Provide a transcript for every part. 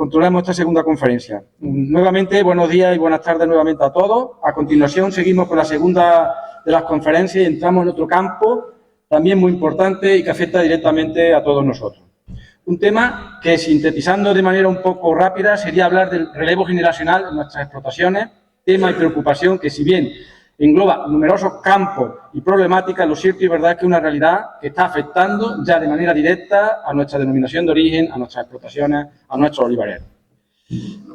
controlamos esta segunda conferencia. Nuevamente, buenos días y buenas tardes nuevamente a todos. A continuación, seguimos con la segunda de las conferencias y entramos en otro campo también muy importante y que afecta directamente a todos nosotros. Un tema que, sintetizando de manera un poco rápida, sería hablar del relevo generacional en nuestras explotaciones, tema y preocupación que, si bien engloba numerosos campos y problemáticas, lo cierto y verdad es que es una realidad que está afectando ya de manera directa a nuestra denominación de origen, a nuestras explotaciones, a nuestros olivareros.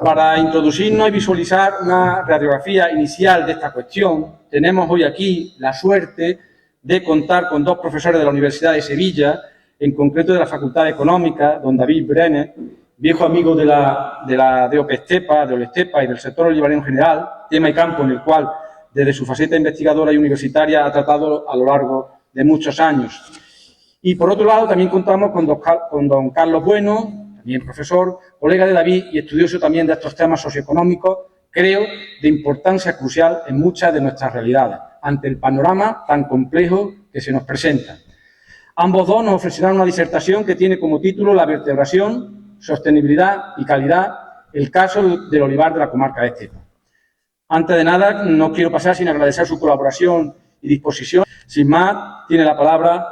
Para introducirnos y visualizar una radiografía inicial de esta cuestión, tenemos hoy aquí la suerte de contar con dos profesores de la Universidad de Sevilla, en concreto de la Facultad de Económica, don David Brenes, viejo amigo de OPESTEPA, de OLESTEPA y del sector olivarero en general, tema y campo en el cual desde su faceta investigadora y universitaria ha tratado a lo largo de muchos años. Y por otro lado también contamos con don Carlos Bueno, también profesor, colega de David y estudioso también de estos temas socioeconómicos, creo de importancia crucial en muchas de nuestras realidades, ante el panorama tan complejo que se nos presenta. Ambos dos nos ofrecerán una disertación que tiene como título La vertebración, sostenibilidad y calidad, el caso del olivar de la comarca de Estepa. Antes de nada, no quiero pasar sin agradecer su colaboración y disposición. Sin más, tiene la palabra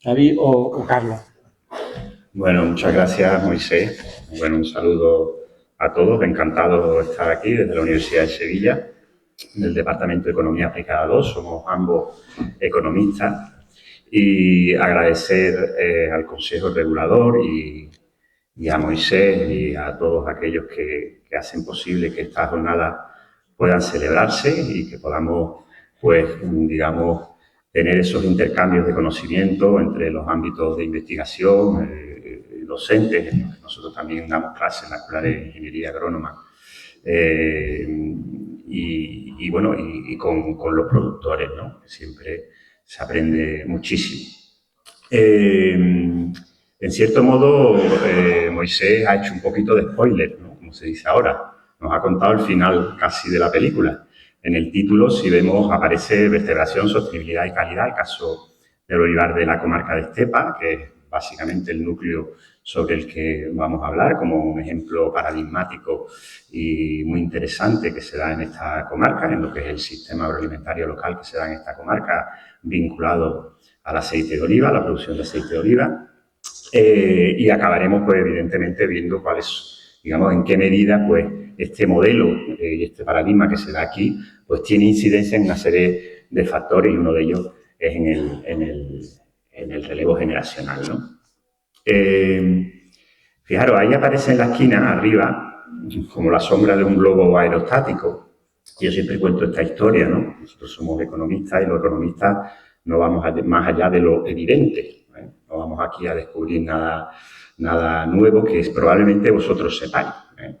David o Carlos. Bueno, muchas gracias, Moisés. Bueno, un saludo a todos. Encantado de estar aquí desde la Universidad de Sevilla, del Departamento de Economía Aplicada 2. Somos ambos economistas. Y agradecer al Consejo Regulador y a Moisés y a todos aquellos que hacen posible que estas jornadas puedan celebrarse y que podamos, pues, digamos, tener esos intercambios de conocimiento entre los ámbitos de investigación, docentes. Nosotros también damos clases en la Escuela de Ingeniería Agrónoma. Y bueno, y con los productores, ¿no? Siempre se aprende muchísimo. En cierto modo, Moisés ha hecho un poquito de spoiler, ¿no? Como se dice ahora. Nos ha contado el final casi de la película. En el título, si vemos, aparece vertebración, sostenibilidad y calidad, el caso del olivar de la comarca de Estepa, que es básicamente el núcleo sobre el que vamos a hablar, como un ejemplo paradigmático y muy interesante que se da en esta comarca, en lo que es el sistema agroalimentario local que se da en esta comarca, vinculado al aceite de oliva, a la producción de aceite de oliva. Y acabaremos, pues, evidentemente, viendo cuál es, digamos, en qué medida, pues, este modelo y este paradigma que se da aquí, pues, tiene incidencia en una serie de factores y uno de ellos es en el relevo generacional, ¿no? Fijaros, ahí aparece en la esquina, arriba, como la sombra de un globo aerostático. Yo siempre cuento esta historia, ¿no? Nosotros somos economistas y los economistas no vamos más allá de lo evidente, ¿eh? No vamos aquí a descubrir nada nuevo que probablemente vosotros sepáis, ¿eh?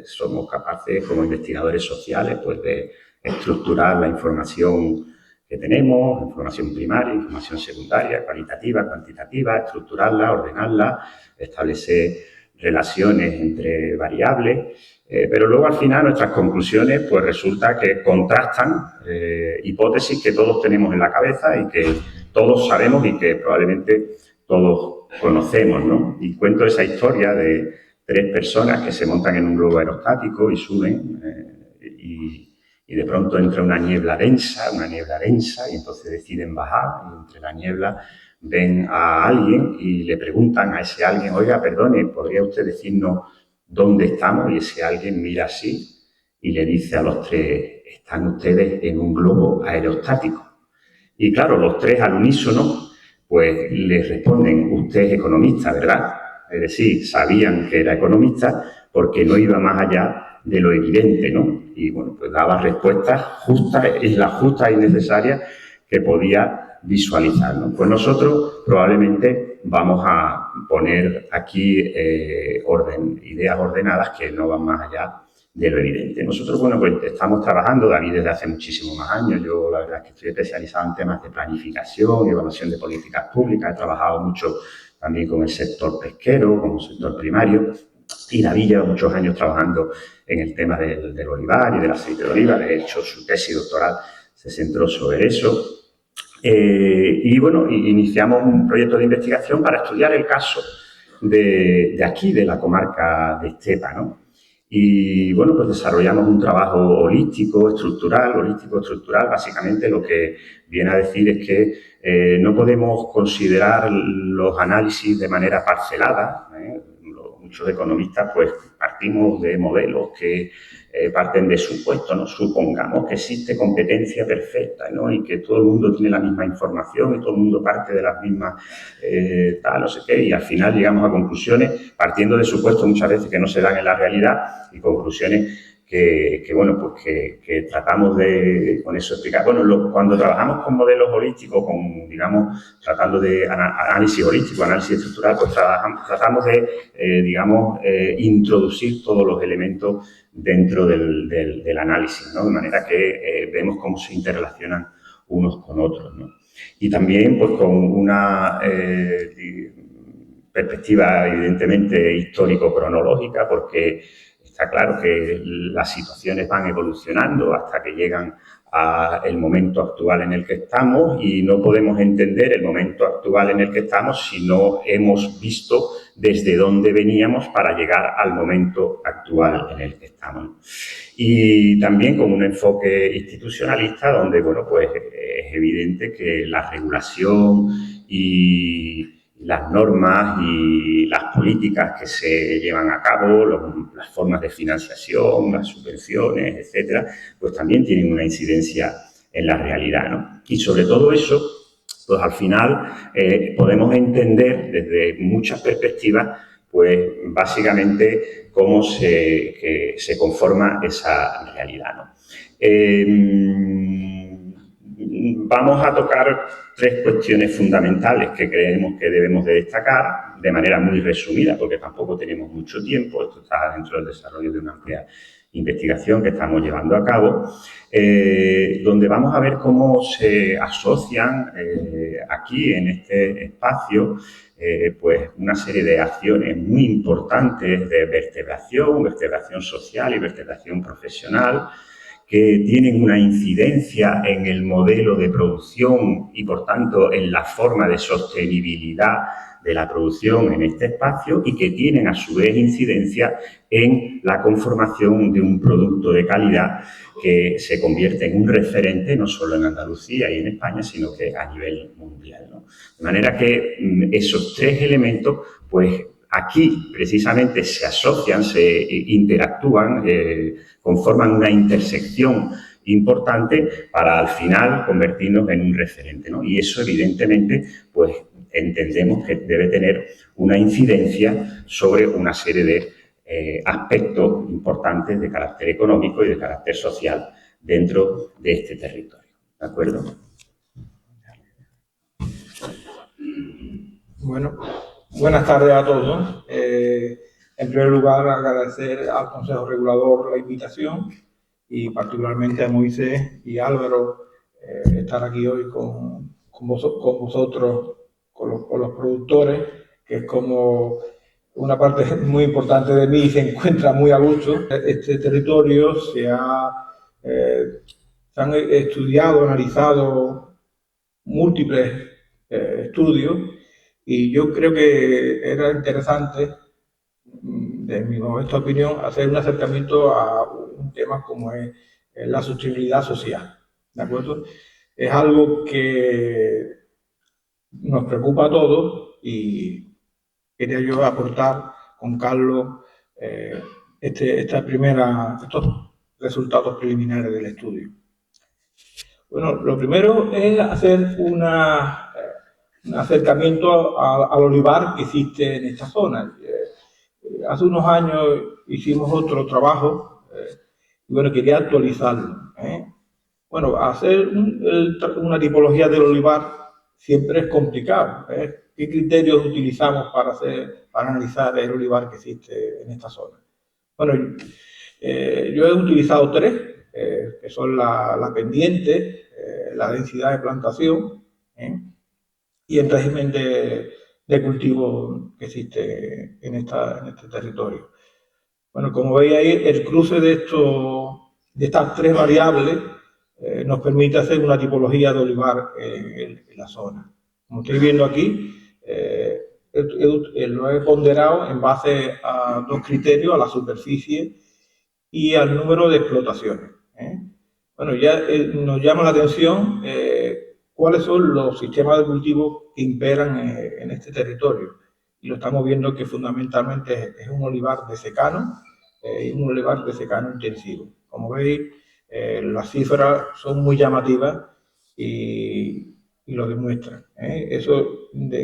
Somos capaces, como investigadores sociales, pues, de estructurar la información que tenemos, información primaria, información secundaria, cualitativa, cuantitativa, estructurarla, ordenarla, establecer relaciones entre variables, pero luego al final nuestras conclusiones, pues, resulta que contrastan hipótesis que todos tenemos en la cabeza y que todos sabemos y que probablemente todos conocemos, ¿no? Y cuento esa historia de 3 personas que se montan en un globo aerostático y suben y de pronto entra una niebla densa, y entonces deciden bajar, y entre la niebla ven a alguien y le preguntan a ese alguien, oiga, perdone, ¿podría usted decirnos dónde estamos? Y ese alguien mira así y le dice a los 3, están ustedes en un globo aerostático. Y claro, los 3 al unísono, pues les responden, usted es economista, ¿verdad? Es decir, sabían que era economista porque no iba más allá de lo evidente, ¿no? Y bueno, pues daba respuestas justas, es la justa y necesaria que podía visualizar, ¿no? Pues nosotros probablemente vamos a poner aquí ideas ordenadas que no van más allá de lo evidente. Nosotros, bueno, pues estamos trabajando, David, desde hace muchísimos más años. Yo, la verdad, es que estoy especializado en temas de planificación y evaluación de políticas públicas. He trabajado mucho también con el sector pesquero, con el sector primario. Y David lleva muchos años trabajando en el tema del olivar y del aceite de oliva. De hecho, su tesis doctoral se centró sobre eso. Y bueno, iniciamos un proyecto de investigación para estudiar el caso de aquí, de la comarca de Estepa, ¿no? Y bueno, pues desarrollamos un trabajo holístico, estructural, básicamente lo que viene a decir es que no podemos considerar los análisis de manera parcelada, ¿eh? Muchos economistas pues partimos de modelos que parten de supuestos, ¿no? Supongamos que existe competencia perfecta, ¿no? Y que todo el mundo tiene la misma información y todo el mundo parte de las mismas tal, no sé qué, y al final llegamos a conclusiones partiendo de supuestos muchas veces que no se dan en la realidad y conclusiones bueno, pues que tratamos de con eso explicar. Bueno, cuando trabajamos con modelos holísticos, digamos, tratando de análisis holístico, análisis estructural, pues tratamos de, digamos, introducir todos los elementos dentro del análisis, ¿no? De manera que vemos cómo se interrelacionan unos con otros, ¿no? Y también, pues, con una perspectiva, evidentemente, histórico-cronológica, porque está claro que las situaciones van evolucionando hasta que llegan al momento actual en el que estamos y no podemos entender el momento actual en el que estamos si no hemos visto desde dónde veníamos para llegar al momento actual en el que estamos. Y también con un enfoque institucionalista donde, bueno, pues es evidente que la regulación y las normas y las políticas que se llevan a cabo, las formas de financiación, las subvenciones, etcétera, pues también tienen una incidencia en la realidad, ¿no? Y sobre todo eso, pues al final podemos entender desde muchas perspectivas, pues básicamente cómo se conforma esa realidad, ¿no? Vamos a tocar tres cuestiones fundamentales que creemos que debemos de destacar de manera muy resumida, porque tampoco tenemos mucho tiempo. Esto está dentro del desarrollo de una amplia investigación que estamos llevando a cabo, donde vamos a ver cómo se asocian aquí en este espacio pues una serie de acciones muy importantes de vertebración social y vertebración profesional, que tienen una incidencia en el modelo de producción y, por tanto, en la forma de sostenibilidad de la producción en este espacio y que tienen, a su vez, incidencia en la conformación de un producto de calidad que se convierte en un referente no solo en Andalucía y en España, sino que a nivel mundial, ¿no? De manera que esos tres elementos, pues, aquí precisamente se asocian, se interactúan, conforman una intersección importante para al final convertirnos en un referente, ¿no? Y eso evidentemente pues entendemos que debe tener una incidencia sobre una serie de aspectos importantes de carácter económico y de carácter social dentro de este territorio. ¿De acuerdo? Bueno, buenas tardes a todos. En primer lugar, agradecer al Consejo Regulador la invitación y particularmente a Moisés y Álvaro estar aquí hoy con vosotros, con los productores, que es como una parte muy importante de mí y se encuentra muy a gusto. Este territorio se han estudiado, analizado múltiples estudios y yo creo que era interesante, de mi modesta opinión, hacer un acercamiento a un tema como es la sostenibilidad social, ¿de acuerdo? Es algo que nos preocupa a todos y quería yo aportar con Carlos estos resultados preliminares del estudio. Bueno, lo primero es hacer un acercamiento al olivar que existe en esta zona. Hace unos años hicimos otro trabajo y bueno, quería actualizarlo. Bueno, hacer una tipología del olivar siempre es complicado. ¿Qué criterios utilizamos para analizar el olivar que existe en esta zona? Bueno, yo he utilizado tres, que son la pendiente, la densidad de plantación y el régimen de cultivo que existe en este territorio. Bueno, como veis ahí, el cruce de estas tres variables nos permite hacer una tipología de olivar en la zona. Como estáis viendo aquí, lo he ponderado en base a dos criterios, a la superficie y al número de explotaciones. Bueno, ya nos llama la atención cuáles son los sistemas de cultivo que imperan en este territorio. Y lo estamos viendo que fundamentalmente es un olivar de secano y un olivar de secano intensivo. Como veis, las cifras son muy llamativas y lo demuestran.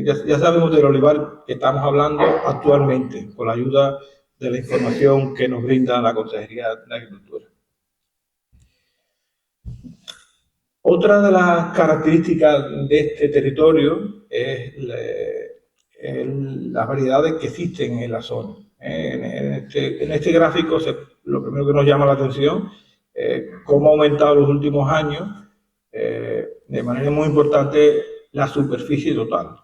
Ya sabemos del olivar que estamos hablando actualmente, con la ayuda de la información que nos brinda la Consejería de Agricultura. Otra de las características de este territorio es las variedades que existen en la zona. En este gráfico, lo primero que nos llama la atención es cómo ha aumentado en los últimos años de manera muy importante la superficie total.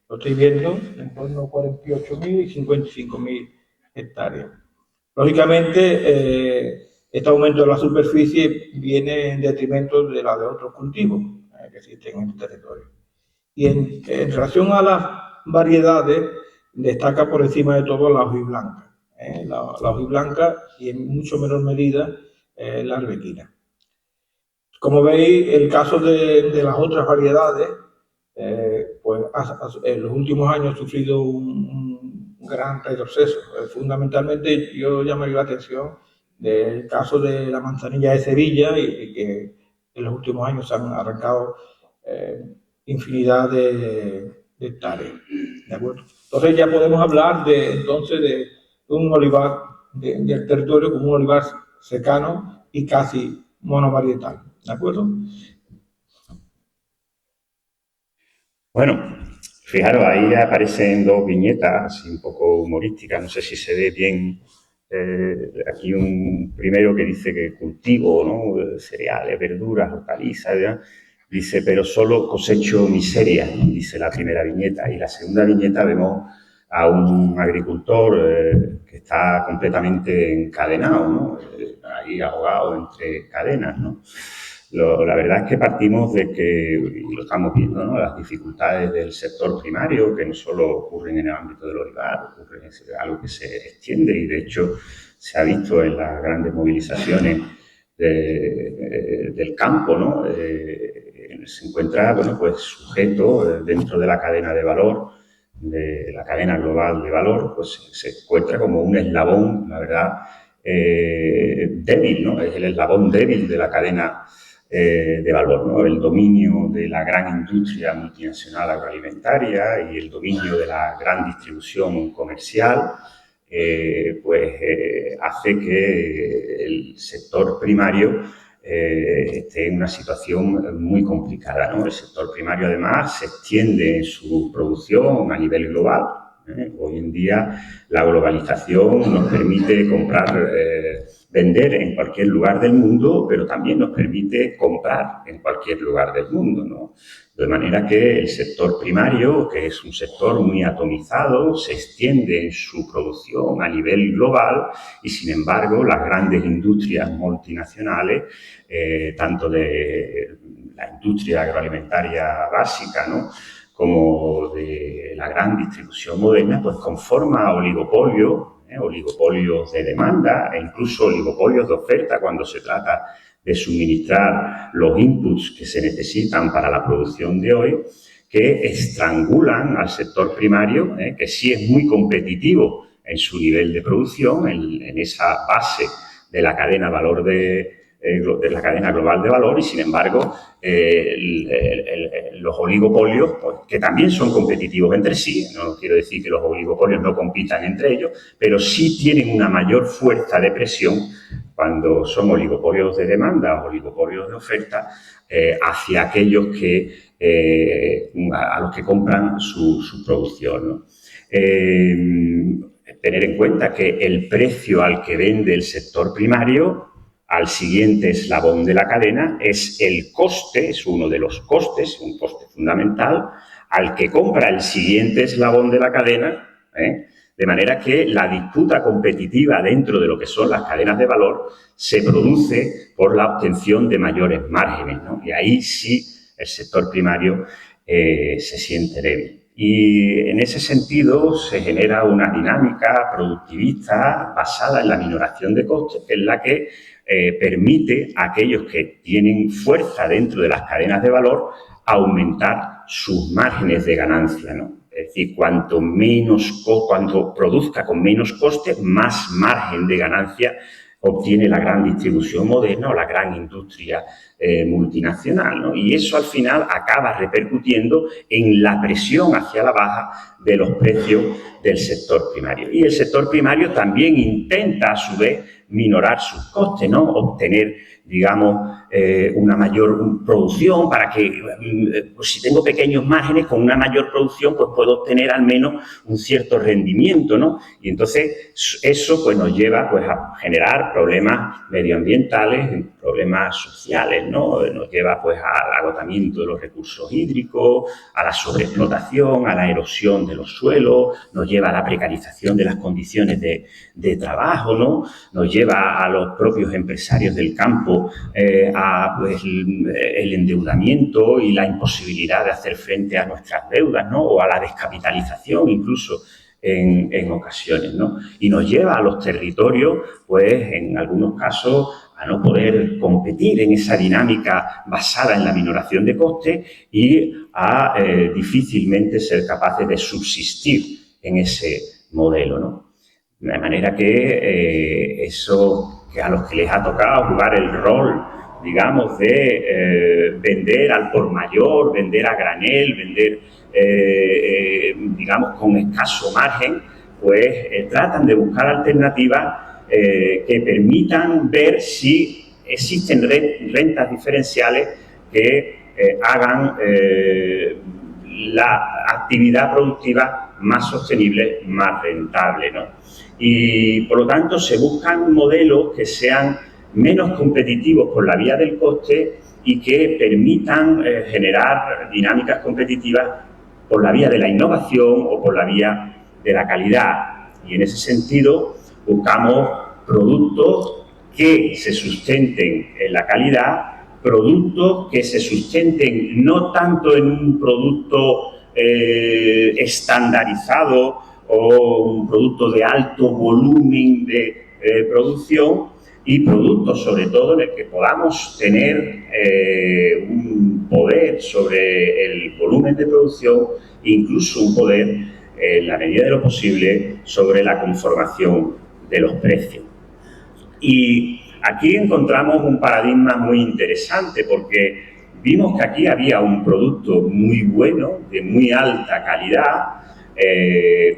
Lo estoy viendo en torno a 48.000 y 55.000 hectáreas. Lógicamente, este aumento de la superficie viene en detrimento de la de otros cultivos que existen en el territorio. Y en relación a las variedades, destaca por encima de todo la hojiblanca. La hojiblanca y en mucho menor medida la arbequina. Como veis, el caso de las otras variedades, pues en los últimos años ha sufrido un gran retroceso. Fundamentalmente, yo llamaría la atención del caso de la manzanilla de Sevilla y que en los últimos años se han arrancado infinidad de hectáreas. ¿De acuerdo? Entonces ya podemos hablar entonces de un olivar del territorio como un olivar secano y casi monovarietal. ¿De acuerdo? Bueno, fijaros, ahí aparecen dos viñetas así un poco humorísticas, no sé si se ve bien. Aquí un primero que dice que cultivo, ¿no? Cereales, verduras, hortalizas, ¿ya? Dice, pero solo cosecho miseria, ¿no? Dice la primera viñeta. Y la segunda viñeta vemos a un agricultor que está completamente encadenado, ¿no? Ahí ahogado entre cadenas, ¿no? La verdad es que partimos de que, y lo estamos viendo, ¿no? Las dificultades del sector primario, que no solo ocurren en el ámbito del olivar, ocurren en algo que se extiende y de hecho se ha visto en las grandes movilizaciones del campo, ¿no? Se encuentra, bueno, pues sujeto dentro de la cadena de valor, de la cadena global de valor, pues se encuentra como un eslabón, la verdad, débil, ¿no? Es el eslabón débil de la cadena de valor, ¿no? El dominio de la gran industria multinacional agroalimentaria y el dominio de la gran distribución comercial, hace que el sector primario esté en una situación muy complicada, ¿no? El sector primario, además, se extiende en su producción a nivel global. Hoy en día la globalización nos permite vender en cualquier lugar del mundo, pero también nos permite comprar en cualquier lugar del mundo, ¿no? De manera que el sector primario, que es un sector muy atomizado, se extiende en su producción a nivel global y, sin embargo, las grandes industrias multinacionales, tanto de la industria agroalimentaria básica, ¿no?, como de la gran distribución moderna, pues conforma oligopolios de demanda e incluso oligopolios de oferta cuando se trata de suministrar los inputs que se necesitan para la producción de hoy, que estrangulan al sector primario, que sí es muy competitivo en su nivel de producción, en esa base de la cadena de la cadena global de valor, y sin embargo los oligopolios, pues, que también son competitivos entre sí, no quiero decir que los oligopolios no compitan entre ellos, pero sí tienen una mayor fuerza de presión cuando son oligopolios de demanda o oligopolios de oferta hacia aquellos a los que compran su producción, ¿no? Tener en cuenta que el precio al que vende el sector primario al siguiente eslabón de la cadena es el coste, es uno de los costes, un coste fundamental, al que compra el siguiente eslabón de la cadena, de manera que la disputa competitiva dentro de lo que son las cadenas de valor se produce por la obtención de mayores márgenes, ¿no? Y ahí sí el sector primario se siente débil. Y en ese sentido se genera una dinámica productivista basada en la minoración de costes, que es la que permite a aquellos que tienen fuerza dentro de las cadenas de valor aumentar sus márgenes de ganancia, ¿no? Es decir, cuanto produzca con menos coste, más margen de ganancia obtiene la gran distribución moderna o la gran industria multinacional, ¿no? Y eso al final acaba repercutiendo en la presión hacia la baja de los precios del sector primario. Y el sector primario también intenta, a su vez, minorar sus costes, ¿no? Obtener, digamos, una mayor producción para que, pues si tengo pequeños márgenes, con una mayor producción, pues puedo obtener al menos un cierto rendimiento, ¿no? Y entonces eso pues nos lleva pues a generar problemas medioambientales, problemas sociales, ¿no? Nos lleva pues al agotamiento de los recursos hídricos, a la sobreexplotación, a la erosión de los suelos, nos lleva a la precarización de las condiciones de trabajo, ¿no? Nos lleva a los propios empresarios del campo a pues, el endeudamiento y la imposibilidad de hacer frente a nuestras deudas, ¿no? O a la descapitalización incluso en ocasiones, ¿no? Y nos lleva a los territorios, pues en algunos casos, a no poder competir en esa dinámica basada en la minoración de costes y a difícilmente ser capaces de subsistir en ese modelo, ¿no? De manera que eso que a los que les ha tocado jugar el rol, digamos, de vender al por mayor, vender a granel, vender, digamos, con escaso margen, pues tratan de buscar alternativas que permitan ver si existen rentas diferenciales que hagan la actividad productiva más sostenible, más rentable, ¿no? Y, por lo tanto, se buscan modelos que sean menos competitivos por la vía del coste y que permitan generar dinámicas competitivas por la vía de la innovación o por la vía de la calidad. Y, en ese sentido, buscamos productos que se sustenten en la calidad, productos que se sustenten no tanto en un producto estandarizado o un producto de alto volumen de producción, y productos sobre todo en el que podamos tener un poder sobre el volumen de producción, incluso un poder, en la medida de lo posible, sobre la conformación de los precios. Y aquí encontramos un paradigma muy interesante, porque vimos que aquí había un producto muy bueno, de muy alta calidad,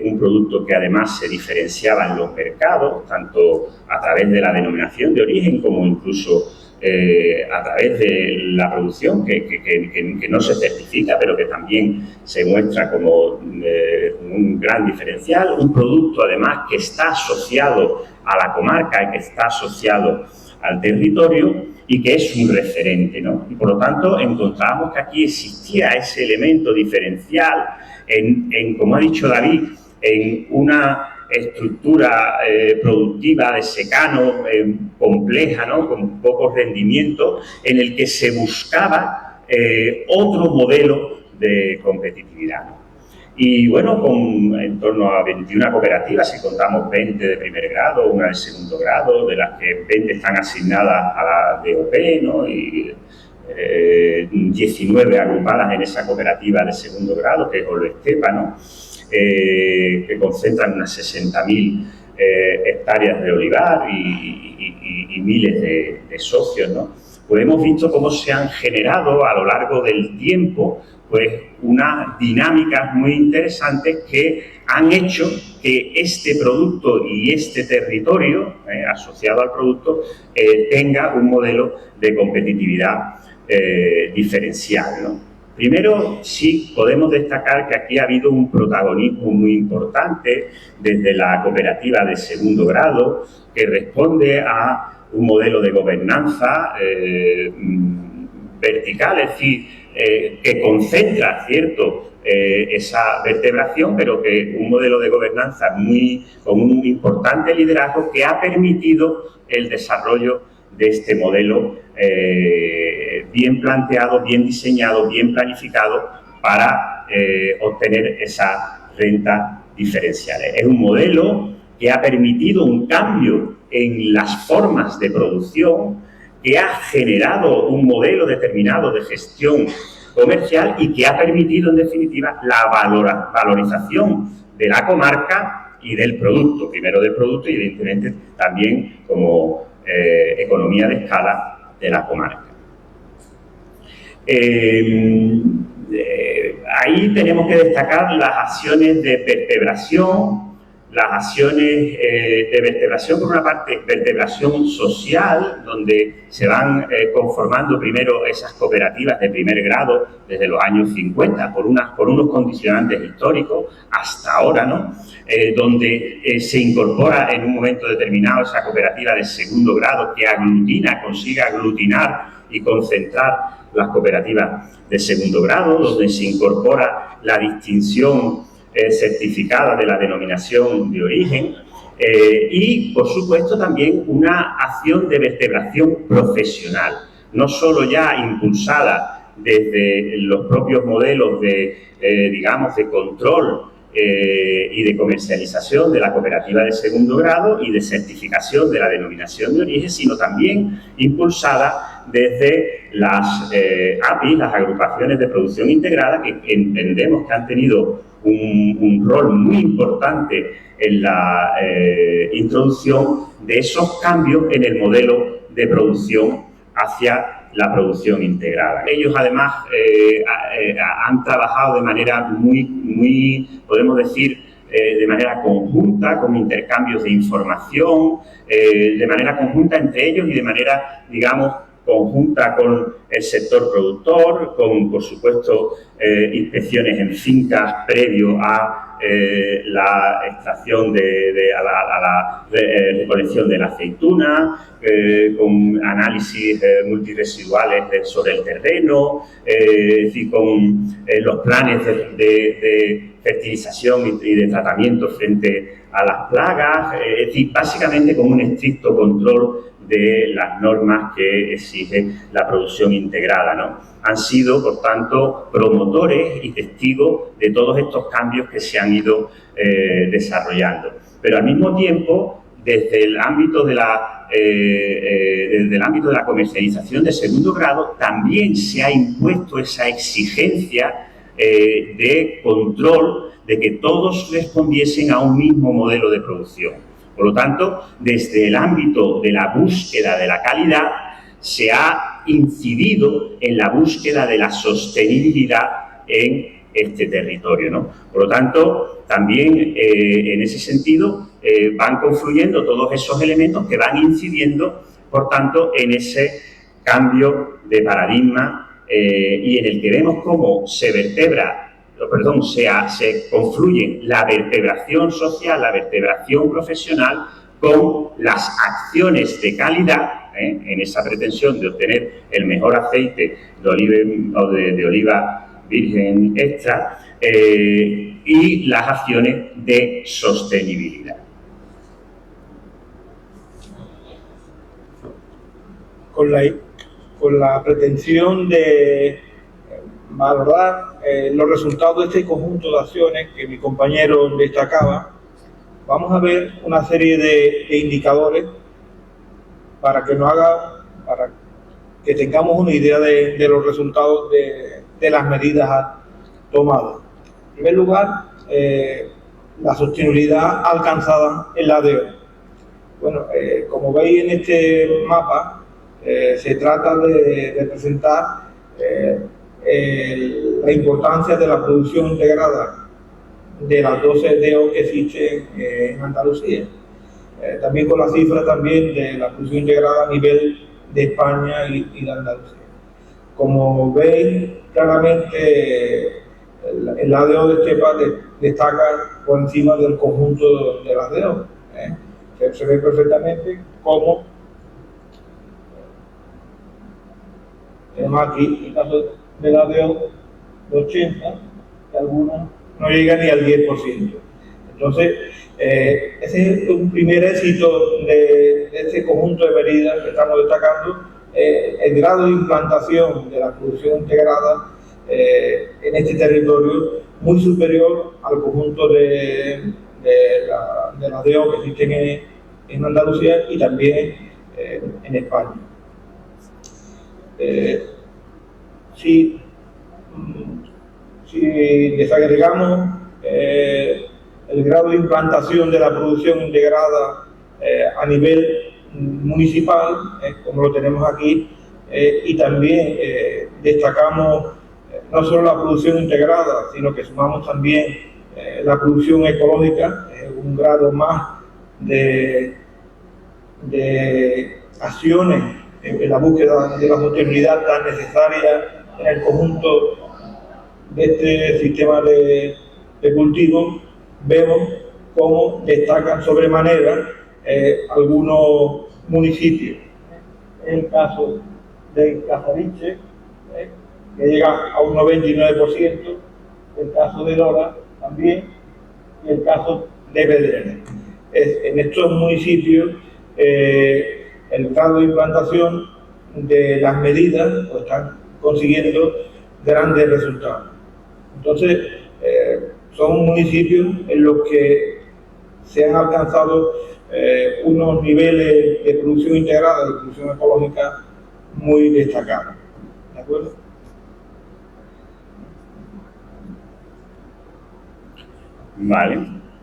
un producto que además se diferenciaba en los mercados, tanto a través de la denominación de origen como incluso a través de la producción, que no se certifica, pero que también se muestra como un gran diferencial, un producto además que está asociado a la comarca y que está asociado al territorio y que es un referente, ¿no? Y por lo tanto encontramos que aquí existía ese elemento diferencial en como ha dicho David, en una estructura productiva de secano compleja, ¿no? Con pocos rendimientos, en el que se buscaba otro modelo de competitividad, ¿no? Y bueno, con en torno a 21 cooperativas, si contamos 20 de primer grado, una de segundo grado, de las que 20 están asignadas a la DOP, ¿no? Y 19 agrupadas en esa cooperativa de segundo grado, que es Oloestepa, ¿no? Que concentran unas 60.000 hectáreas de olivar y miles de socios, ¿no? Pues hemos visto cómo se han generado a lo largo del tiempo pues unas dinámicas muy interesantes que han hecho que este producto y este territorio asociado al producto tenga un modelo de competitividad diferencial, ¿no? Primero, sí podemos destacar que aquí ha habido un protagonismo muy importante desde la cooperativa de segundo grado, que responde a un modelo de gobernanza vertical, es decir, que concentra, ¿cierto?, esa vertebración, pero que un modelo de gobernanza con un importante liderazgo que ha permitido el desarrollo de este modelo bien planteado, bien diseñado, bien planificado para obtener esas rentas diferenciales. Es un modelo que ha permitido un cambio en las formas de producción, que ha generado un modelo determinado de gestión comercial y que ha permitido, en definitiva, la valorización de la comarca y del producto, primero del producto y, evidentemente, también como economía de escala de la comarca. Ahí tenemos que destacar las acciones de vertebración, las acciones de vertebración, por una parte, vertebración social, donde se van conformando primero esas cooperativas de primer grado desde los años 50, por unos condicionantes históricos, hasta ahora, ¿no? Donde se incorpora en un momento determinado esa cooperativa de segundo grado que consigue aglutinar y concentrar las cooperativas de segundo grado, donde se incorpora la distinción certificada de la denominación de origen y, por supuesto, también una acción de vertebración profesional, no solo ya impulsada desde los propios modelos digamos, de control y de comercialización de la cooperativa de segundo grado y de certificación de la denominación de origen, sino también impulsada desde las APIs, las agrupaciones de producción integrada, que entendemos que han tenido un rol muy importante en la introducción de esos cambios en el modelo de producción hacia la producción integrada. Ellos, además, han trabajado de manera muy, podemos decir, de manera conjunta, con intercambios de información, de manera conjunta entre ellos y de manera, digamos, conjunta con el sector productor, con, por supuesto, inspecciones en fincas previo a la extracción a la recolección de la aceituna, con análisis multiresiduales sobre el terreno, es decir, con los planes de fertilización y de tratamiento frente a las plagas, es decir, básicamente con un estricto control de las normas que exige la producción integrada, ¿no? Han sido, por tanto, promotores y testigos de todos estos cambios que se han ido desarrollando. Pero al mismo tiempo, desde el ámbito de la comercialización de segundo grado, también se ha impuesto esa exigencia de control de que todos respondiesen a un mismo modelo de producción. Por lo tanto, desde el ámbito de la búsqueda de la calidad, se ha incidido en la búsqueda de la sostenibilidad en este territorio, ¿no? Por lo tanto, también en ese sentido van confluyendo todos esos elementos que van incidiendo, por tanto, en ese cambio de paradigma y en el que vemos cómo se confluyen la vertebración social, la vertebración profesional con las acciones de calidad, en esa pretensión de obtener el mejor aceite de oliva virgen extra y las acciones de sostenibilidad. Con la pretensión de valorar los resultados de este conjunto de acciones que mi compañero destacaba, vamos a ver una serie de indicadores para que tengamos una idea de los resultados de las medidas tomadas. En primer lugar, la sostenibilidad alcanzada en la DEO. Bueno, como veis en este mapa, se trata de presentar la importancia de la producción integrada de las 12 DEO que existen en Andalucía. También con la cifra también de la producción integrada a nivel de España y de Andalucía. Como veis, claramente el ADO de Estepa destaca por encima del conjunto de las DEO. Se ve perfectamente cómo tenemos aquí el caso de la DEO de 80, que algunas no llegan ni al 10%. Entonces, ese es un primer éxito de este conjunto de medidas que estamos destacando. El grado de implantación de la producción integrada en este territorio muy superior al conjunto de las DO que existen en Andalucía y también en España. Si desagregamos el grado de implantación de la producción integrada a nivel municipal, como lo tenemos aquí, y también destacamos no solo la producción integrada, sino que sumamos también la producción ecológica, un grado más de acciones en la búsqueda de la sostenibilidad tan necesaria en el conjunto de este sistema de cultivo. Vemos cómo destacan sobremanera algunos municipios. En el caso de Casariche, que llega a un 99%, el caso de Lora también, y el caso de Pedreña. En estos municipios el grado de implantación de las medidas pues, están consiguiendo grandes resultados. Entonces, son municipios en los que se han alcanzado unos niveles de producción integrada, de producción ecológica muy destacados. ¿De acuerdo? Vale.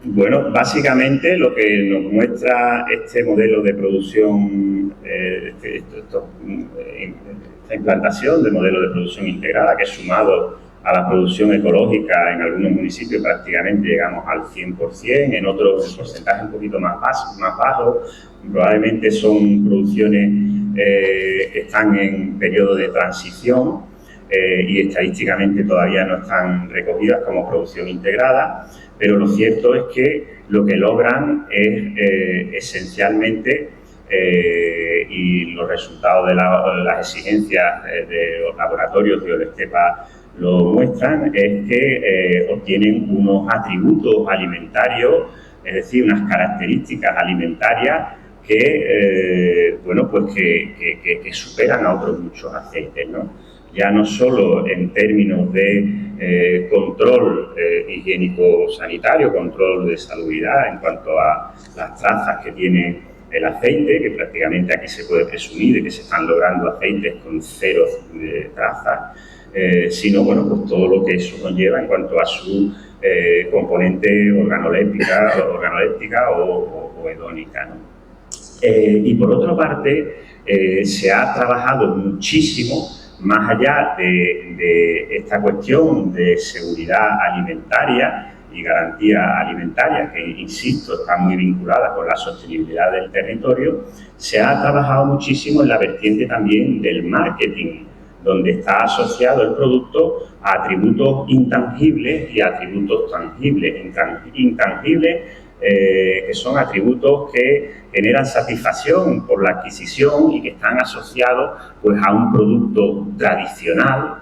Bueno, básicamente lo que nos muestra este modelo de producción, esta implantación del modelo de producción integrada, que sumado a la producción ecológica en algunos municipios prácticamente llegamos al 100%, en otros el porcentaje un poquito más bajo, probablemente son producciones que están en periodo de transición y estadísticamente todavía no están recogidas como producción integrada, pero lo cierto es que lo que logran es esencialmente y los resultados de las exigencias de los laboratorios de Biodestepa lo muestran, es que obtienen unos atributos alimentarios, es decir, unas características alimentarias que, bueno, pues que superan a otros muchos aceites, ¿no? Ya no solo en términos de control higiénico-sanitario, control de salubridad en cuanto a las trazas que tiene el aceite, que prácticamente aquí se puede presumir de que se están logrando aceites con cero trazas, sino bueno, pues todo lo que eso conlleva en cuanto a su componente organoléptica o hedónica, ¿no? Y por otra parte, se ha trabajado muchísimo más allá de esta cuestión de seguridad alimentaria y garantía alimentaria, que insisto, está muy vinculada con la sostenibilidad del territorio, se ha trabajado muchísimo en la vertiente también del marketing, donde está asociado el producto a atributos intangibles y a atributos tangibles. Intangibles, que son atributos que generan satisfacción por la adquisición y que están asociados pues, a un producto tradicional,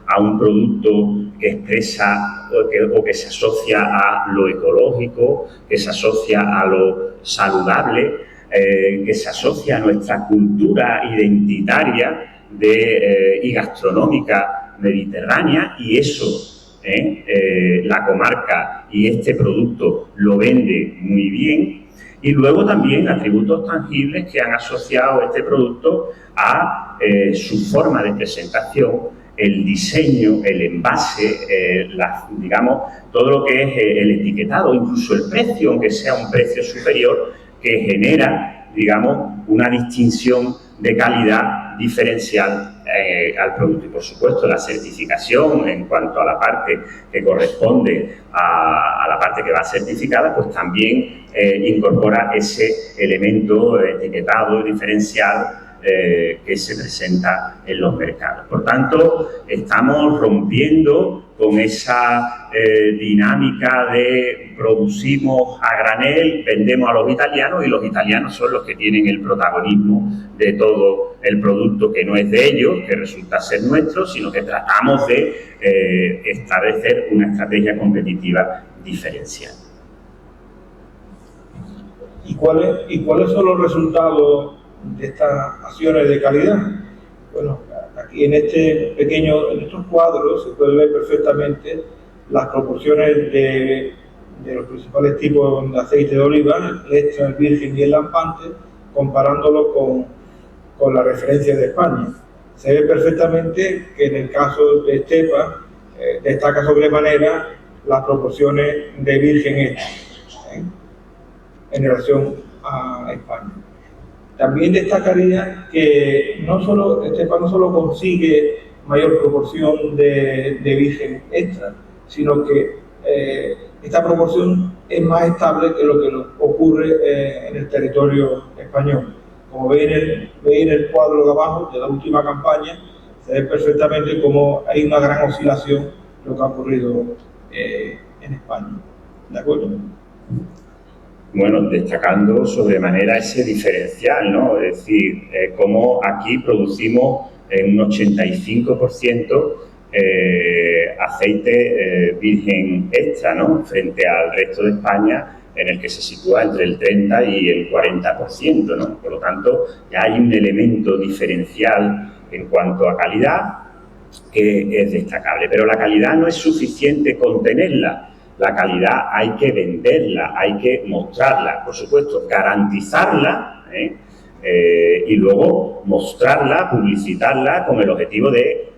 a un producto que expresa o que se asocia a lo ecológico, que se asocia a lo saludable, que se asocia a nuestra cultura identitaria y gastronómica mediterránea, y eso la comarca y este producto lo vende muy bien. Y luego también atributos tangibles que han asociado este producto a su forma de presentación, el diseño, el envase, digamos, todo lo que es el etiquetado, incluso el precio, aunque sea un precio superior, que genera, digamos, una distinción de calidad diferencial al producto. Y por supuesto la certificación en cuanto a la parte que corresponde a la parte que va certificada, pues también incorpora ese elemento etiquetado diferencial que se presenta en los mercados. Por tanto, estamos rompiendo con esa dinámica de producimos a granel, vendemos a los italianos y los italianos son los que tienen el protagonismo de todo el producto que no es de ellos, que resulta ser nuestro, sino que tratamos de establecer una estrategia competitiva diferencial. ¿Y cuáles son los resultados de estas acciones de calidad? Bueno, la Aquí en estos cuadros se puede ver perfectamente las proporciones de los principales tipos de aceite de oliva, el extra, el virgen y el lampante, comparándolo con la referencia de España. Se ve perfectamente que en el caso de Estepa destaca sobremanera las proporciones de virgen extra, en relación a España. También destacaría que Estepa no solo consigue mayor proporción de virgen extra, sino que esta proporción es más estable que lo que ocurre en el territorio español. Como veis en el cuadro de abajo de la última campaña, se ve perfectamente cómo hay una gran oscilación de lo que ha ocurrido en España. ¿De acuerdo? Bueno, destacando sobremanera ese diferencial, ¿no? Es decir, cómo aquí producimos un 85% aceite virgen extra, ¿no? Frente al resto de España, en el que se sitúa entre el 30 y el 40%, ¿no? Por lo tanto, ya hay un elemento diferencial en cuanto a calidad que es destacable. Pero la calidad no es suficiente con tenerla. La calidad hay que venderla, hay que mostrarla, por supuesto, garantizarla y luego mostrarla, publicitarla con el objetivo de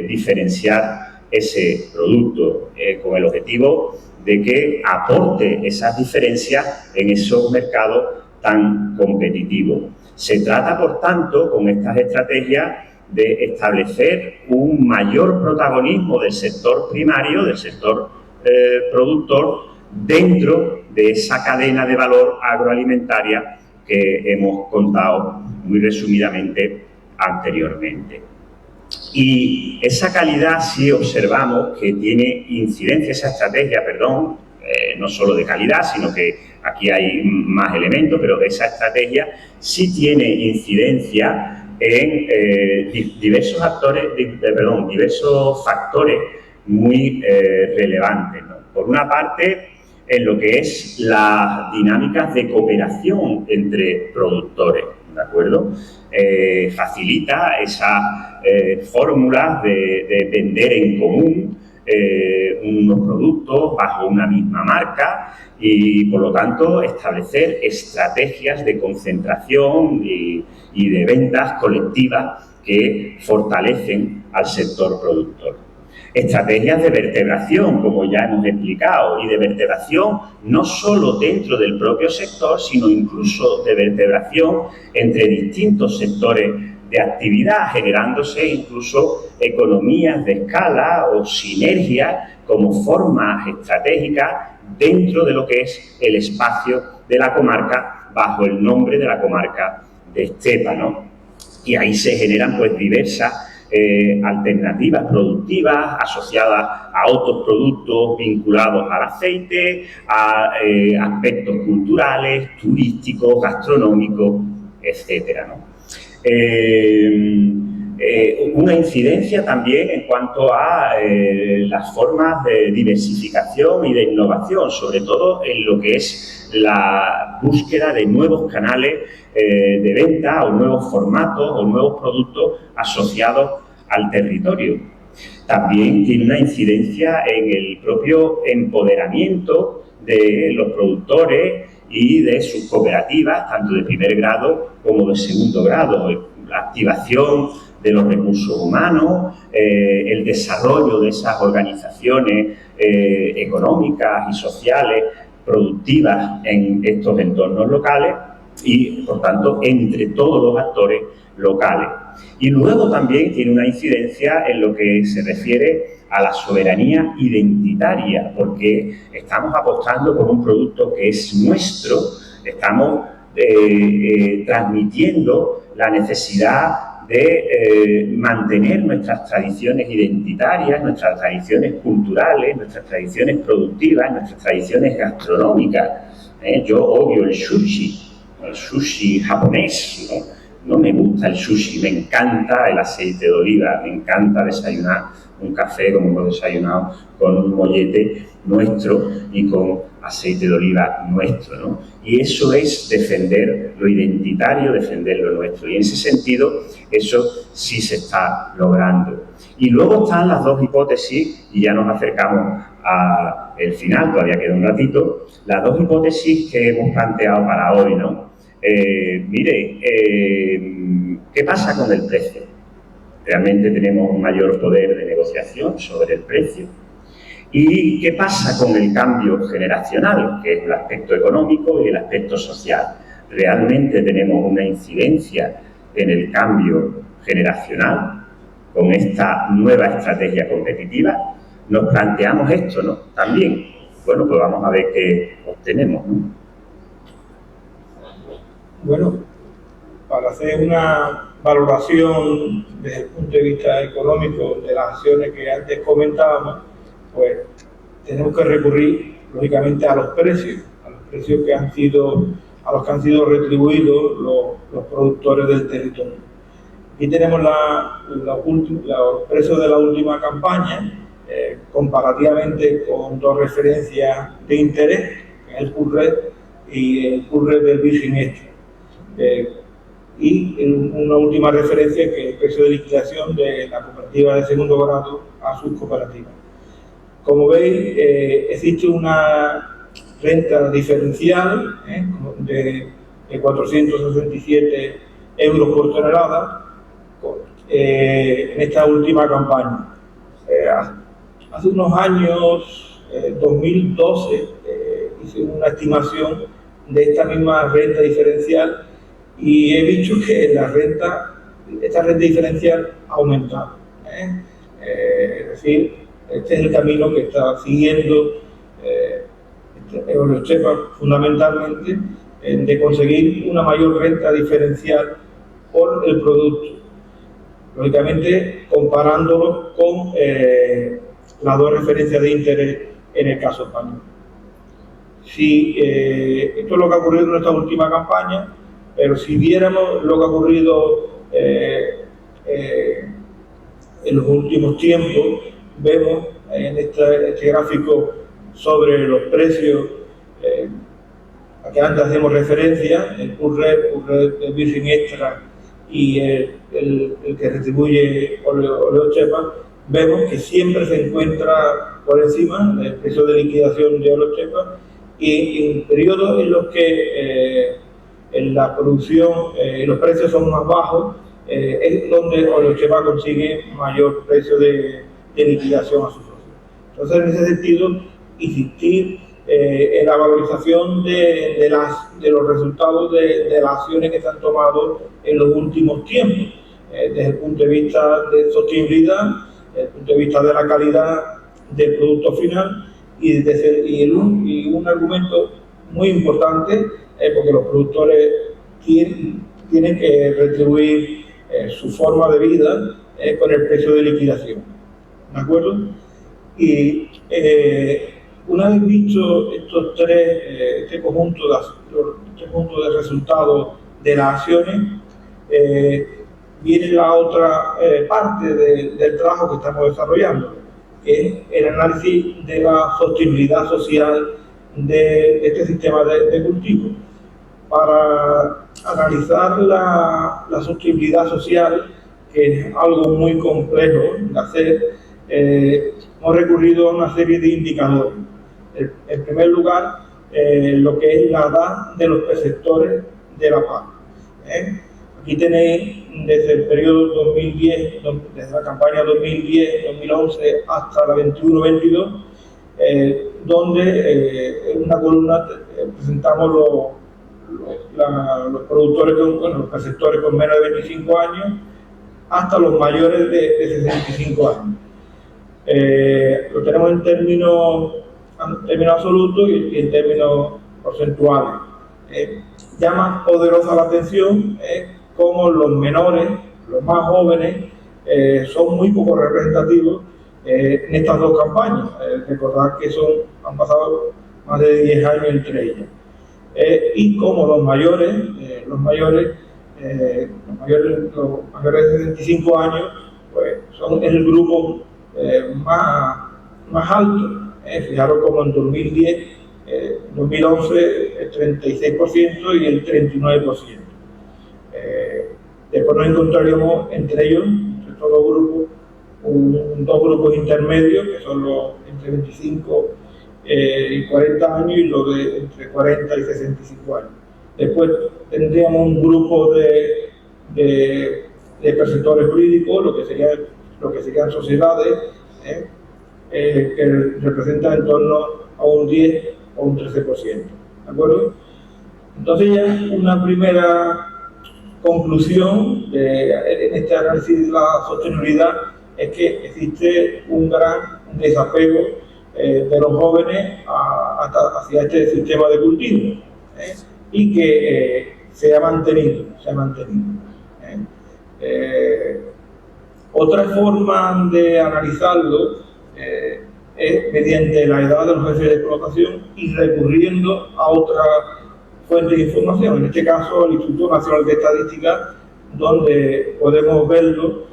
diferenciar ese producto, con el objetivo de que aporte esas diferencias en esos mercados tan competitivos. Se trata, por tanto, con estas estrategias de establecer un mayor protagonismo del sector primario, del sector productor, dentro de esa cadena de valor agroalimentaria que hemos contado muy resumidamente anteriormente. Y esa calidad, si observamos que tiene incidencia, esa estrategia, no solo de calidad, sino que aquí hay más elementos, pero esa estrategia sí tiene incidencia en diversos factores muy relevantes, ¿no? Por una parte, en lo que es las dinámicas de cooperación entre productores, ¿de acuerdo? Facilita esas fórmulas de vender en común unos productos bajo una misma marca y, por lo tanto, establecer estrategias de concentración y de ventas colectivas que fortalecen al sector productor. Estrategias de vertebración, como ya hemos explicado, y de vertebración no solo dentro del propio sector, sino incluso de vertebración entre distintos sectores de actividad, generándose incluso economías de escala o sinergias como formas estratégicas dentro de lo que es el espacio de la comarca bajo el nombre de la comarca de Estepa, ¿no? Y ahí se generan pues diversas alternativas productivas asociadas a otros productos vinculados al aceite, a aspectos culturales, turísticos, gastronómicos, etcétera, ¿no? Una incidencia también en cuanto a las formas de diversificación y de innovación, sobre todo en lo que es la búsqueda de nuevos canales de venta o nuevos formatos o nuevos productos asociados al territorio. También tiene una incidencia en el propio empoderamiento de los productores y de sus cooperativas, tanto de primer grado como de segundo grado. La activación de los recursos humanos, el desarrollo de esas organizaciones económicas y sociales productivas en estos entornos locales y, por tanto, entre todos los actores locales. Y luego también tiene una incidencia en lo que se refiere a la soberanía identitaria, porque estamos apostando por un producto que es nuestro, estamos transmitiendo la necesidad de mantener nuestras tradiciones identitarias, nuestras tradiciones culturales, nuestras tradiciones productivas, nuestras tradiciones gastronómicas. Yo odio el sushi japonés, ¿no? no me gusta el sushi, me encanta el aceite de oliva, me encanta desayunar un café como hemos desayunado con un mollete nuestro y con aceite de oliva nuestro, ¿no? Y eso es defender lo identitario, defender lo nuestro. Y en ese sentido, eso sí se está logrando. Y luego están las dos hipótesis, y ya nos acercamos al final, todavía queda un ratito, las dos hipótesis que hemos planteado para hoy, ¿no? ¿Qué pasa con el precio? Realmente tenemos un mayor poder de negociación sobre el precio. ¿Y qué pasa con el cambio generacional, que es el aspecto económico y el aspecto social? ¿Realmente tenemos una incidencia en el cambio generacional con esta nueva estrategia competitiva? Nos planteamos esto, ¿no? También. Bueno, pues vamos a ver qué obtenemos, ¿no? Bueno, para hacer una valoración desde el punto de vista económico de las acciones que antes comentábamos, pues tenemos que recurrir lógicamente a los precios a los que han sido retribuidos los productores del territorio. Aquí tenemos los precios de la última campaña, comparativamente con dos referencias de interés, que es el PURRED y el PURRED del Virgin Extra. Y una última referencia, que es el precio de liquidación de la cooperativa de segundo grado a sus cooperativas. Como veis, existe una renta diferencial de 467 euros por tonelada en esta última campaña. Hace unos años, 2012, hice una estimación de esta misma renta diferencial y he visto que esta renta diferencial ha aumentado. Es decir, este es el camino que está siguiendo Eurostrepa fundamentalmente, de conseguir una mayor renta diferencial por el producto. Lógicamente, comparándolo con las dos referencias de interés en el caso español. Esto es lo que ha ocurrido en esta última campaña, pero si viéramos lo que ha ocurrido en los últimos tiempos, vemos en este gráfico sobre los precios a que antes hacemos referencia, el PURRED del Virgin Extra y el que retribuye Oleostepa, vemos que siempre se encuentra por encima del precio de liquidación de Oleostepa, y en periodos en los que en la producción los precios son más bajos, es donde Oleostepa consigue mayor precio de liquidación a sus socios. Entonces, en ese sentido, insistir en la valorización de los resultados de las acciones que se han tomado en los últimos tiempos, desde el punto de vista de sostenibilidad, desde el punto de vista de la calidad del producto final, y un argumento muy importante, porque los productores tienen que retribuir su forma de vida con el precio de liquidación. ¿De acuerdo? Y una vez visto este conjunto de resultados de las acciones, viene la otra parte del trabajo que estamos desarrollando, que es el análisis de la sostenibilidad social de este sistema de cultivo. Para analizar la sostenibilidad social, que es algo muy complejo de hacer, hemos recurrido a una serie de indicadores. En primer lugar, lo que es la edad de los perceptores de la PAC. Aquí tenéis desde el periodo 2010, desde la campaña 2010-2011 hasta la 21-22, donde en una columna presentamos los productores, los perceptores con menos de 25 años, hasta los mayores de 65 años. Lo tenemos en términos absolutos y en términos porcentuales. Llama poderosa la atención cómo los menores, los más jóvenes, son muy poco representativos en estas dos campañas. Recordad que han pasado más de 10 años entre ellas. Y como los mayores los mayores de 65 años, pues son el grupo más alto. Fijaros como en 2010, 2011 el 36% y el 39%. Después nos encontraríamos entre ellos, entre estos dos grupos, dos grupos intermedios, que son los entre 25 y 40 años y los de entre 40 y 65 años. Después tendríamos un grupo de perceptores jurídicos, lo que serían sociedades, que representan en torno a un 10 o un 13%. ¿De acuerdo? Entonces ya una primera conclusión en este análisis de la sostenibilidad es que existe un gran desapego de los jóvenes hacia este sistema de cultivo, y que se ha mantenido. Otra forma de analizarlo es mediante la edad de los jefes de explotación y recurriendo a otra fuente de información, en este caso el Instituto Nacional de Estadística, donde podemos verlo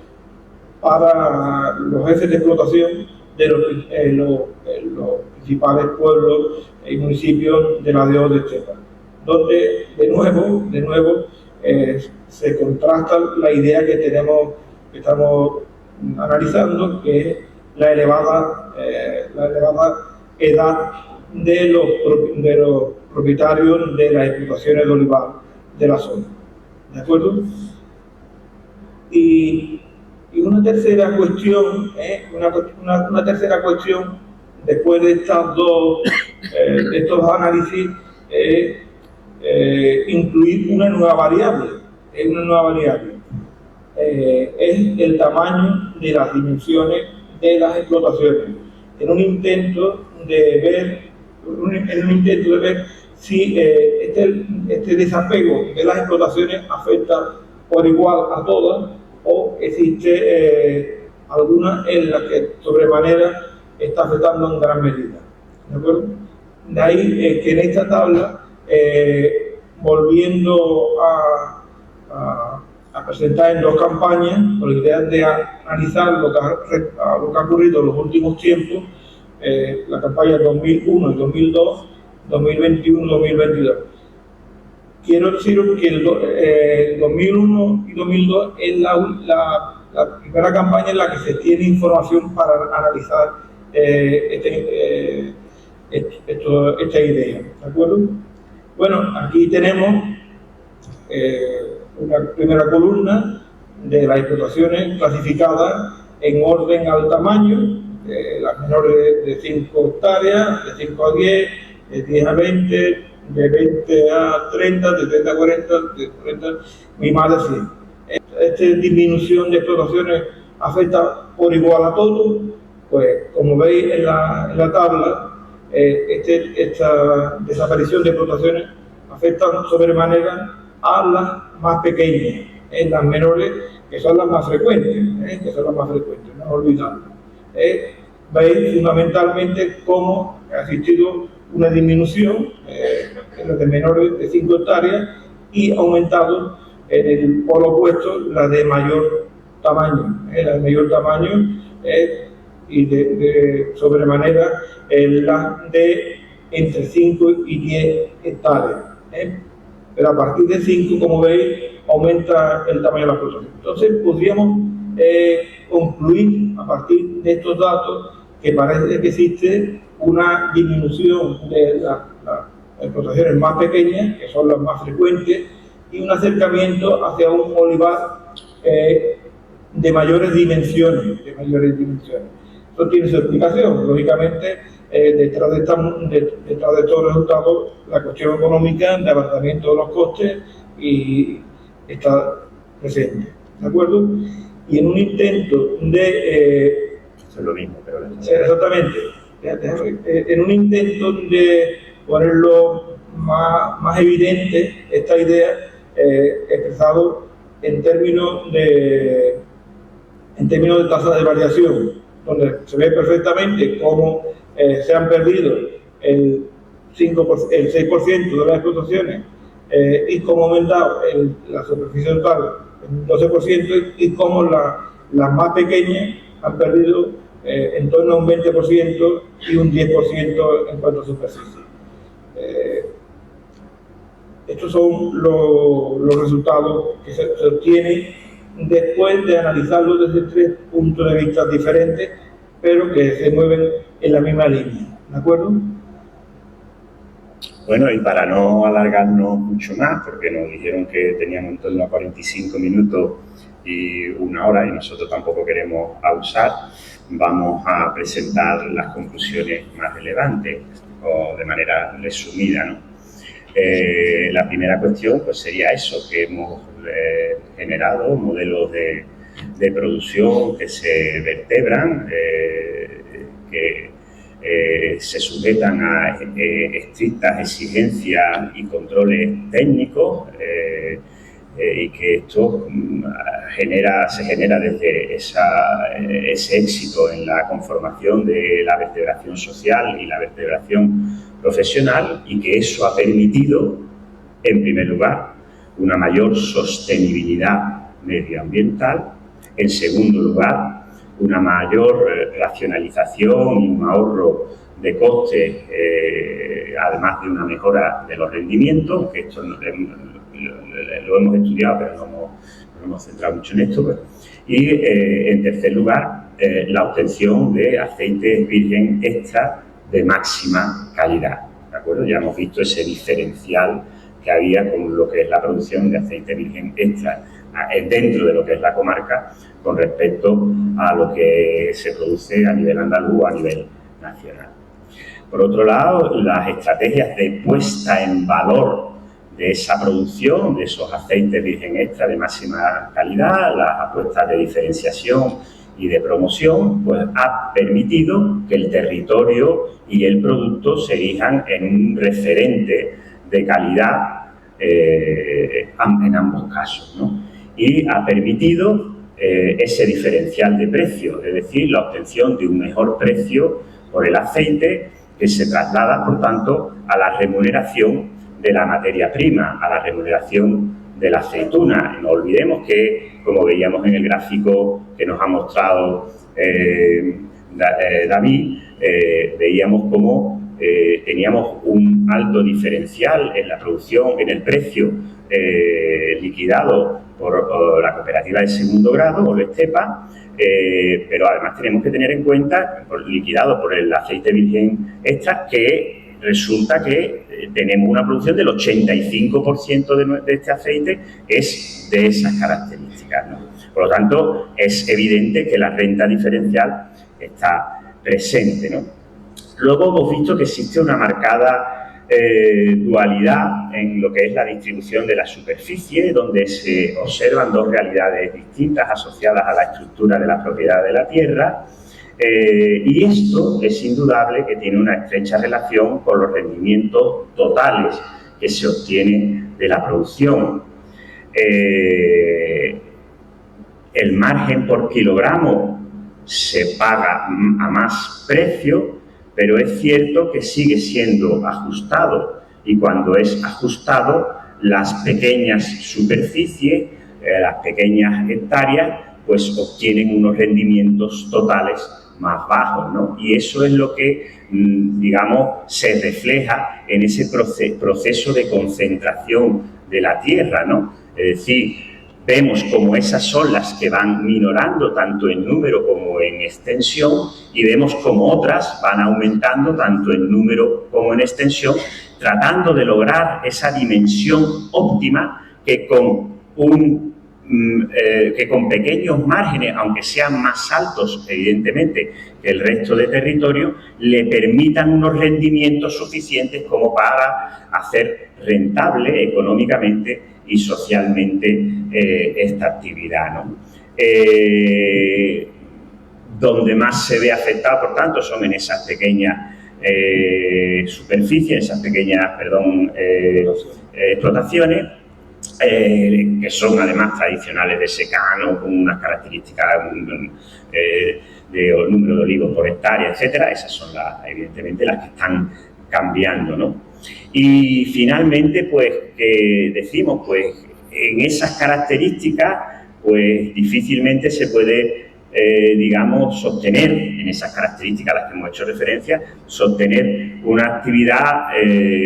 para los jefes de explotación de los principales pueblos y municipios de la DO de Estepa, donde de nuevo se contrasta la idea que estamos analizando, que es la elevada edad de los propietarios de las explotaciones de olivar de la zona. ¿De acuerdo? Y una tercera cuestión, una tercera cuestión después de estos análisis, es incluir una nueva variable. Es el tamaño de las dimensiones de las explotaciones, en un intento de ver si este desapego de las explotaciones afecta por igual a todas, o existe alguna en la que sobremanera está afectando en gran medida. ¿De acuerdo? De ahí que en esta tabla, volviendo a presentar en dos campañas, con la idea de analizar lo que ha ocurrido en los últimos tiempos, la campaña 2001 y 2002, 2021 y 2022. Quiero deciros que el 2001 y 2002 es la primera campaña en la que se tiene información para analizar esta idea. ¿De acuerdo? Bueno, aquí tenemos una primera columna de las explotaciones clasificadas en orden al tamaño, las menores de 5 hectáreas, de 5 a 10, de 10 a 20, de 20 a 30, de 30 a 40, de 40 y más de 100. Esta disminución de explotaciones afecta por igual a todos. Pues como veis en la tabla, esta desaparición de explotaciones afecta sobremanera a las más pequeñas, las menores, que son las más frecuentes, no olvidarlo. Veis fundamentalmente cómo ha existido una disminución en los de menores de 5 hectáreas y ha aumentado en el polo opuesto la de mayor tamaño, y de sobremanera la de entre 5 y 10 hectáreas. Pero a partir de 5, como veis, aumenta el tamaño de la explotación. Entonces podríamos concluir a partir de estos datos que parece que existe una disminución de las explotaciones más pequeñas, que son las más frecuentes, y un acercamiento hacia un olivar de mayores dimensiones. Esto tiene su explicación. Lógicamente, detrás de estos resultados, la cuestión económica de abatimiento de los costes y está presente. ¿De acuerdo? Y en un intento de... es lo mismo, pero... Exactamente. En un intento de ponerlo más evidente, esta idea expresado en términos de tasa de variación, donde se ve perfectamente cómo se han perdido el 6% de las explotaciones y cómo ha aumentado la superficie total en un 12% y cómo las más pequeñas han perdido en torno a un 20% y un 10% en cuanto a superficie. Estos son los resultados que se obtienen después de analizarlo desde 3 puntos de vista diferentes, pero que se mueven en la misma línea, ¿de acuerdo? Bueno, y para no alargarnos mucho más, porque nos dijeron que teníamos en torno a 45 minutos y 1 hora, y nosotros tampoco queremos abusar, vamos a presentar las conclusiones más relevantes, o de manera resumida, ¿no? La primera cuestión pues sería eso, que hemos generado modelos de producción que se vertebran, que se sujetan a estrictas exigencias y controles técnicos, y que esto se genera desde ese éxito en la conformación de la vertebración social y la vertebración profesional, y que eso ha permitido, en primer lugar, una mayor sostenibilidad medioambiental, en segundo lugar, una mayor racionalización y un ahorro de costes, además de una mejora de los rendimientos, que esto lo hemos estudiado, pero no hemos centrado mucho en esto. Pues. Y, en tercer lugar, la obtención de aceite virgen extra de máxima calidad, ¿de acuerdo? Ya hemos visto ese diferencial que había con lo que es la producción de aceite virgen extra dentro de lo que es la comarca con respecto a lo que se produce a nivel andaluz o a nivel nacional. Por otro lado, las estrategias de puesta en valor de esa producción, de esos aceites virgen extra de máxima calidad, las apuestas de diferenciación y de promoción, pues ha permitido que el territorio y el producto se erijan en un referente de calidad en ambos casos, ¿no? Y ha permitido ese diferencial de precio, es decir, la obtención de un mejor precio por el aceite, que se traslada, por tanto, a la remuneración de la materia prima, a la remuneración de la aceituna. No olvidemos que, como veíamos en el gráfico que nos ha mostrado David, veíamos cómo teníamos un alto diferencial en la producción, en el precio liquidado por la cooperativa de segundo grado, o Estepa, pero además tenemos que tener en cuenta, liquidado por el aceite virgen extra, que resulta que tenemos una producción del 85% de este aceite es de esas características, ¿no? Por lo tanto, es evidente que la renta diferencial está presente, ¿no? Luego hemos visto que existe una marcada dualidad en lo que es la distribución de la superficie, donde se observan dos realidades distintas asociadas a la estructura de la propiedad de la tierra, y esto es indudable que tiene una estrecha relación con los rendimientos totales que se obtienen de la producción. El margen por kilogramo se paga a más precio, pero es cierto que sigue siendo ajustado, y cuando es ajustado, las pequeñas superficies, las pequeñas hectáreas, pues obtienen unos rendimientos totales más bajos, ¿no? Y eso es lo que, digamos, se refleja en ese proceso de concentración de la tierra, ¿no? Es decir, vemos como esas son las que van minorando tanto en número como en extensión, y vemos como otras van aumentando tanto en número como en extensión, tratando de lograr esa dimensión óptima que con pequeños márgenes, aunque sean más altos, evidentemente, que el resto de territorio, le permitan unos rendimientos suficientes como para hacer rentable económicamente y socialmente esta actividad, ¿no? Donde más se ve afectado, por tanto, son en esas pequeñas superficies, esas pequeñas, explotaciones, que son además tradicionales de secano, con unas características de número de olivos por hectárea, etcétera. Esas son evidentemente las que están cambiando, ¿no? Y finalmente, pues, que decimos, pues, en esas características, pues, difícilmente se puede, digamos, sostener, en esas características a las que hemos hecho referencia, sostener una actividad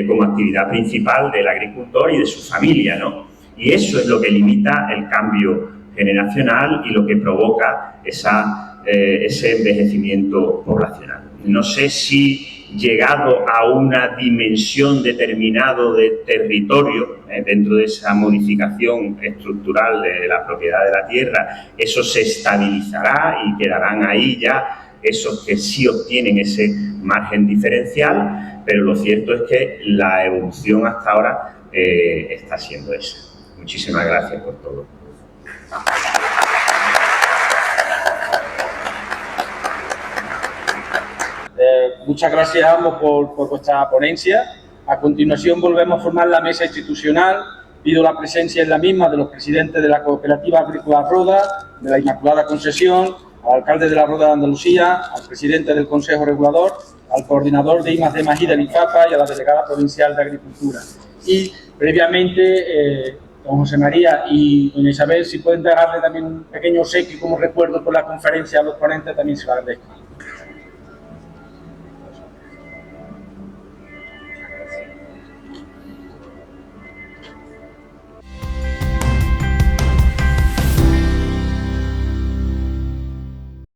como actividad principal del agricultor y de su familia, ¿no? Y eso es lo que limita el cambio generacional y lo que provoca ese envejecimiento poblacional. No sé si llegado a una dimensión determinada de territorio, dentro de esa modificación estructural de la propiedad de la tierra, eso se estabilizará y quedarán ahí ya esos que sí obtienen ese margen diferencial, pero lo cierto es que la evolución hasta ahora está siendo esa. Muchísimas gracias por todo. Muchas gracias a ambos por vuestra ponencia. A continuación volvemos a formar la mesa institucional. Pido la presencia en la misma de los presidentes de la Cooperativa Agrícola Roda, de la Inmaculada Concepción, al alcalde de la Roda de Andalucía, al presidente del Consejo Regulador, al coordinador de I+D+I del IFAPA y a la delegada provincial de Agricultura. Y previamente, don José María y doña Isabel, si pueden darle también un pequeño obsequio como recuerdo por la conferencia a los ponentes, también se lo agradezco.